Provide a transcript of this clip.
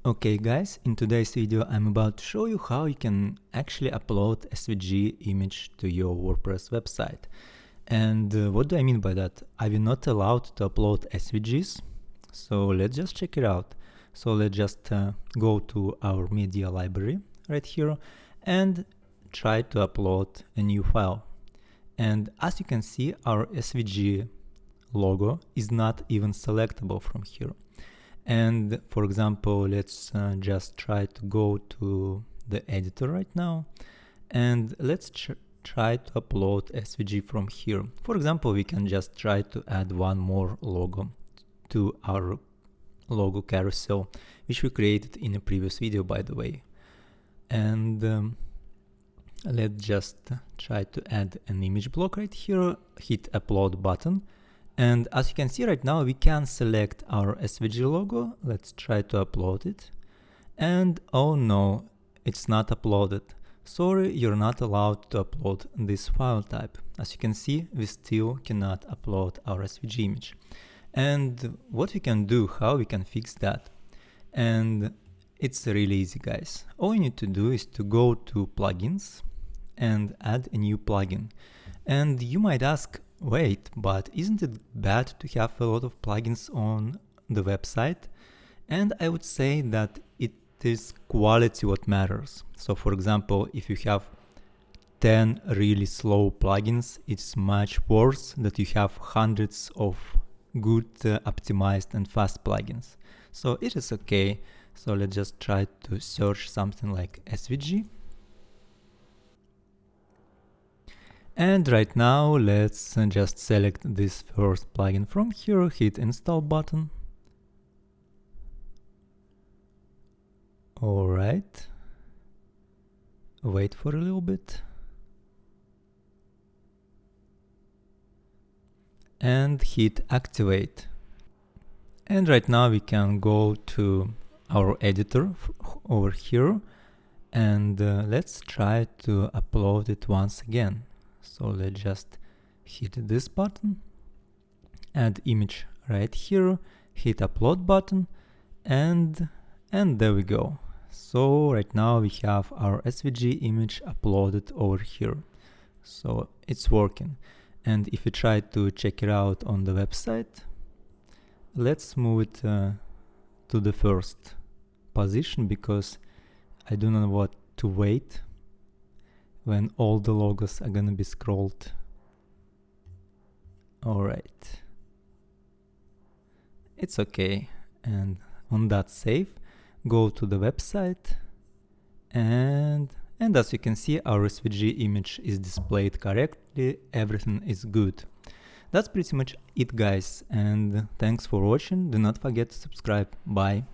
Okay guys, in today's video I'm about to show you how you can actually upload SVG image to your WordPress website. And what do I mean by that? Are you not allowed to upload SVGs? So let's just check it out. So let's just go to our media library right here and try to upload a new file. And as you can see, our SVG logo is not even selectable from here. And for example, let's just try to go to the editor right now, and let's try to upload SVG from here. For example, we can just try to add one more logo to our logo carousel, which we created in a previous video, by the way. And let's just try to add an image block right here, hit upload button. And as you can see right now, we can select our SVG logo. Let's try to upload it. And oh no, it's not uploaded. Sorry, you're not allowed to upload this file type. As you can see, we still cannot upload our SVG image. And what we can do, how we can fix that? And it's really easy, guys. All you need to do is to go to plugins and add a new plugin. And you might ask, wait, but isn't it bad to have a lot of plugins on the website? And I would say that it is quality what matters. So for example, if you have 10 really slow plugins, it's much worse that you have hundreds of good optimized and fast plugins. So it is okay. So let's just try to search something like SVG. And right now, let's just select this first plugin from here, hit install button. All right. Wait for a little bit. And hit activate. And right now we can go to our editor over here. And let's try to upload it once again. So let's just hit this button, add image right here, hit upload button, and there we go. So right now we have our SVG image uploaded over here. So it's working. And if you try to check it out on the website, let's move it to the first position, because I do not want to wait when all the logos are gonna be scrolled. All right, it's okay. And on that save, go to the website, and as you can see, our SVG image is displayed correctly. Everything is good. That's pretty much it, guys, and thanks for watching. Do not forget to subscribe. Bye.